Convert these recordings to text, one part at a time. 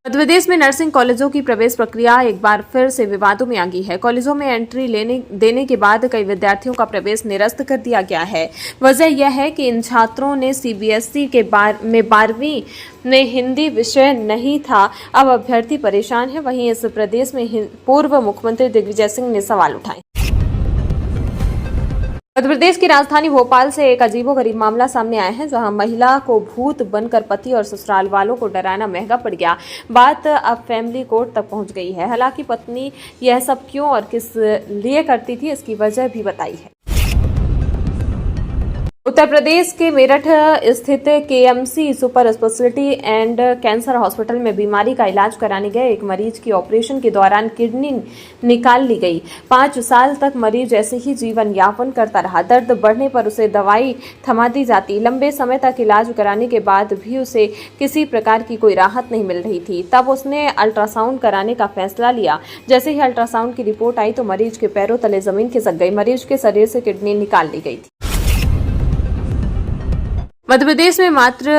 मध्य प्रदेश में नर्सिंग कॉलेजों की प्रवेश प्रक्रिया एक बार फिर से विवादों में आ गई है। कॉलेजों में एंट्री देने के बाद कई विद्यार्थियों का प्रवेश निरस्त कर दिया गया है। वजह यह है कि इन छात्रों ने सीबीएसई के 12वीं में हिंदी विषय नहीं था। अब अभ्यर्थी परेशान है। वहीं इस प्रदेश में पूर्व मुख्यमंत्री दिग्विजय सिंह ने सवाल उठाए। मध्य प्रदेश की राजधानी भोपाल से एक अजीबोगरीब मामला सामने आया है, जहां महिला को भूत बनकर पति और ससुराल वालों को डराना महंगा पड़ गया। बात अब फैमिली कोर्ट तक पहुंच गई है। हालांकि पत्नी यह सब क्यों और किस लिए करती थी, इसकी वजह भी बताई है। उत्तर प्रदेश के मेरठ स्थित KMC super speciality and cancer hospital में बीमारी का इलाज कराने गए एक मरीज की ऑपरेशन के दौरान किडनी निकाल ली गई। 5 साल तक मरीज ऐसे ही जीवन यापन करता रहा। दर्द बढ़ने पर उसे दवाई थमा दी जाती। लंबे समय तक इलाज कराने के बाद भी उसे किसी प्रकार की कोई राहत नहीं मिल रही थी। तब उसने अल्ट्रासाउंड कराने का फैसला लिया। जैसे ही अल्ट्रासाउंड की रिपोर्ट आई तो मरीज के पैरों तले जमीन खिसक गई। मरीज के शरीर से किडनी निकाल ली गई थी। मध्य प्रदेश में मातृ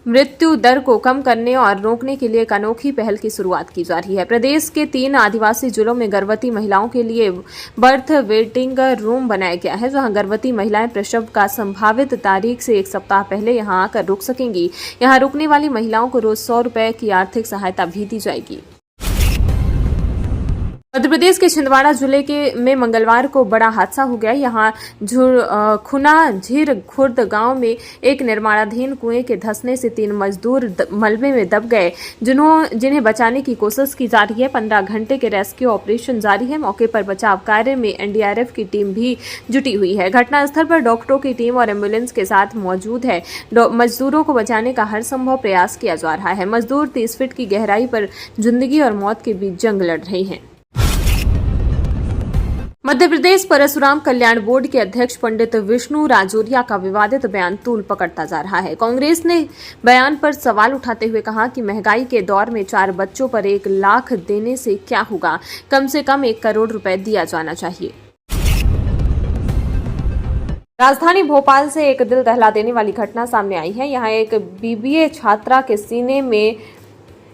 मृत्यु दर को कम करने और रोकने के लिए एक अनोखी पहल की शुरुआत की जा रही है। प्रदेश के 3 आदिवासी जिलों में गर्भवती महिलाओं के लिए बर्थ वेटिंग रूम बनाया गया है, जहां गर्भवती महिलाएं प्रसव का संभावित तारीख से 1 सप्ताह पहले यहां आकर रुक सकेंगी। यहां रुकने वाली महिलाओं को रोज 100 रुपए की आर्थिक सहायता भी दी जाएगी। मध्य प्रदेश के छिंदवाड़ा जिले में मंगलवार को बड़ा हादसा हो गया। यहां खुना झीर खुर्द गांव में एक निर्माणाधीन कुएं के धंसने से 3 मजदूर मलबे में दब गए, जिन्हें बचाने की कोशिश की जा रही है। 15 घंटे के रेस्क्यू ऑपरेशन जारी है। मौके पर बचाव कार्य में एनडीआरएफ की टीम भी जुटी हुई है। घटनास्थल पर डॉक्टरों की टीम और एम्बुलेंस के साथ मौजूद है। मजदूरों को बचाने का हर संभव प्रयास किया जा रहा है। मजदूर 30 फीट की गहराई पर जिंदगी और मौत के बीच जंग लड़ रहे हैं। मध्य प्रदेश परशुराम कल्याण बोर्ड के अध्यक्ष पंडित विष्णु राजौरिया का विवादित बयान तूल पकड़ता जा रहा है। कांग्रेस ने बयान पर सवाल उठाते हुए कहा कि महंगाई के दौर में 4 बच्चों पर 1 लाख देने से क्या होगा, कम से कम 1 करोड़ रुपए दिया जाना चाहिए। राजधानी भोपाल से एक दिल दहला देने वाली घटना सामने आई है। यहाँ एक बीबीए छात्रा के सीने में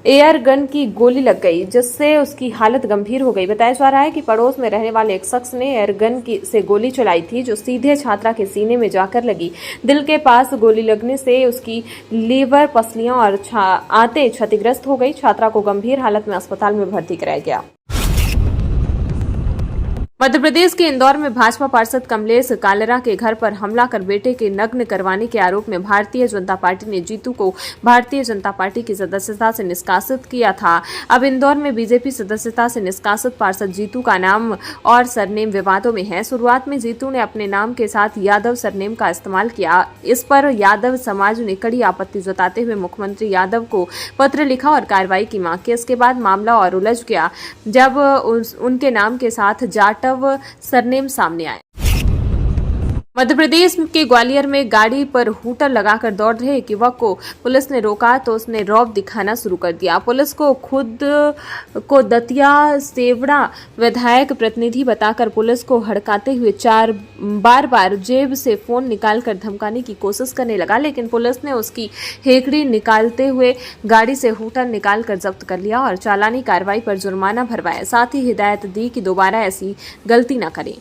एयर गन की गोली लग गई, जिससे उसकी हालत गंभीर हो गई। बताया जा रहा है कि पड़ोस में रहने वाले एक शख्स ने एयर गन से गोली चलाई थी, जो सीधे छात्रा के सीने में जाकर लगी। दिल के पास गोली लगने से उसकी लीवर, पसलियां और आंतें क्षतिग्रस्त हो गई। छात्रा को गंभीर हालत में अस्पताल में भर्ती कराया गया। मध्य प्रदेश के इंदौर में भाजपा पार्षद कमलेश कालरा के घर पर हमला कर बेटे के नग्न करवाने के आरोप में भारतीय जनता पार्टी ने जीतू को भारतीय जनता पार्टी की सदस्यता से निष्कासित किया था। अब इंदौर में बीजेपी सदस्यता से निष्कासित पार्षद जीतू का नाम और सरनेम विवादों में है। शुरुआत में जीतू ने अपने नाम के साथ यादव सरनेम का इस्तेमाल किया। इस पर यादव समाज ने कड़ी आपत्ति जताते हुए मुख्यमंत्री यादव को पत्र लिखा और कार्रवाई की मांग की। इसके बाद मामला और उलझ गया, जब उनके नाम के साथ जाट सरनेम सामने आए। मध्य प्रदेश के ग्वालियर में गाड़ी पर हूटर लगाकर दौड़ रहे एक युवक को पुलिस ने रोका तो उसने रौब दिखाना शुरू कर दिया। पुलिस को खुद को दतिया सेवड़ा विधायक प्रतिनिधि बताकर पुलिस को हड़काते हुए बार जेब से फोन निकालकर धमकाने की कोशिश करने लगा, लेकिन पुलिस ने उसकी हेकड़ी निकालते हुए गाड़ी से हूटर निकालकर जब्त कर लिया और चालानी कार्रवाई पर जुर्माना भरवाया। साथ ही हिदायत दी कि दोबारा ऐसी गलती न करें।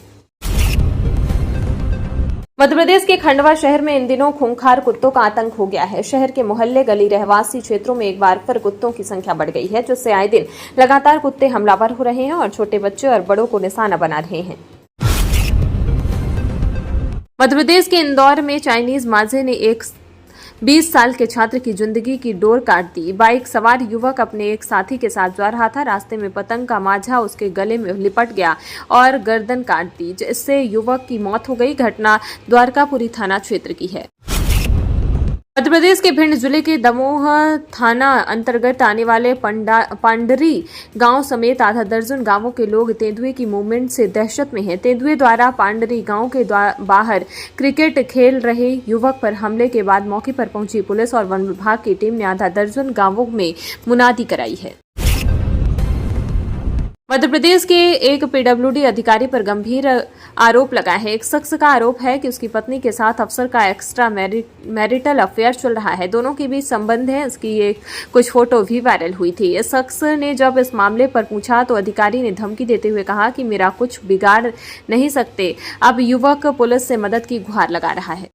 मध्य प्रदेश के खंडवा शहर में इन दिनों खूंखार कुत्तों का आतंक हो गया है। शहर के मोहल्ले, गली, रहवासी क्षेत्रों में एक बार फिर कुत्तों की संख्या बढ़ गई है, जिससे आए दिन लगातार कुत्ते हमलावर हो रहे हैं और छोटे बच्चे और बड़ों को निशाना बना रहे हैं। मध्य प्रदेश के इंदौर में चाइनीज मांझे ने एक 20 साल के छात्र की जिंदगी की डोर काट दी। बाइक सवार युवक अपने एक साथी के साथ जा रहा था। रास्ते में पतंग का मांझा उसके गले में लिपट गया और गर्दन काट दी, जिससे युवक की मौत हो गई। घटना द्वारकापुरी थाना क्षेत्र की है। मध्य प्रदेश के भिंड जिले के दमोह थाना अंतर्गत आने वाले पांडरी गांव समेत आधा दर्जन गांवों के लोग तेंदुए की मूवमेंट से दहशत में हैं। तेंदुए द्वारा पांडरी गांव के बाहर क्रिकेट खेल रहे युवक पर हमले के बाद मौके पर पहुंची पुलिस और वन विभाग की टीम ने आधा दर्जन गांवों में मुनादी कराई है। मध्य प्रदेश के एक पीडब्ल्यूडी अधिकारी पर गंभीर आरोप लगा है। एक शख्स का आरोप है कि उसकी पत्नी के साथ अफसर का एक्स्ट्रा मैरिटल अफेयर चल रहा है। दोनों के बीच संबंध है। इसकी ये कुछ फोटो भी वायरल हुई थी। इस शख्स ने जब इस मामले पर पूछा तो अधिकारी ने धमकी देते हुए कहा कि मेरा कुछ बिगाड़ नहीं सकते। अब युवक पुलिस से मदद की गुहार लगा रहा है।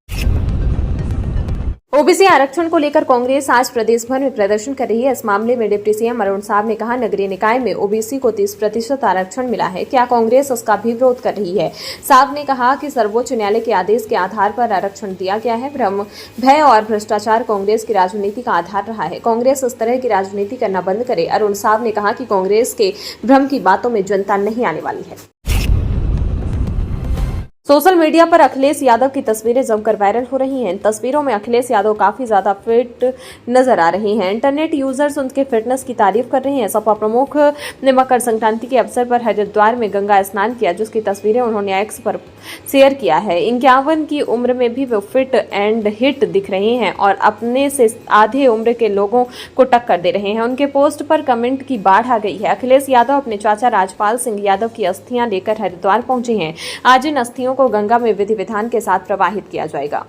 ओबीसी आरक्षण को लेकर कांग्रेस आज प्रदेश भर में प्रदर्शन कर रही है। इस मामले में डिप्टी सीएम अरुण साव ने कहा, नगरीय निकाय में ओबीसी को 30% आरक्षण मिला है, क्या कांग्रेस उसका भी विरोध कर रही है। साव ने कहा कि सर्वोच्च न्यायालय के आदेश के आधार पर आरक्षण दिया गया है। भ्रम, भय और भ्रष्टाचार कांग्रेस की राजनीति का आधार रहा है। कांग्रेस इस तरह की राजनीति करना बंद करे। अरुण साव ने कहा कि कांग्रेस के भ्रम की बातों में जनता नहीं आने वाली है। सोशल मीडिया पर अखिलेश यादव की तस्वीरें जमकर वायरल हो रही हैं। इन तस्वीरों में अखिलेश यादव काफी ज्यादा फिट नजर आ रहे हैं। इंटरनेट यूजर्स उनके फिटनेस की तारीफ कर रहे हैं। सपा प्रमुख ने मकर संक्रांति के अवसर पर हरिद्वार में गंगा स्नान किया, जिसकी तस्वीरें उन्होंने एक्स पर शेयर किया है। 51 की उम्र में भी वो फिट एंड हिट दिख रहे हैं और अपने से आधे उम्र के लोगों को टक्कर दे रहे हैं। उनके पोस्ट पर कमेंट की बाढ़ आ गई है। अखिलेश यादव अपने चाचा राजपाल सिंह यादव की अस्थियां लेकर हरिद्वार पहुंचे हैं। आज इन अस्थियों को गंगा में विधि विधान के साथ प्रवाहित किया जाएगा।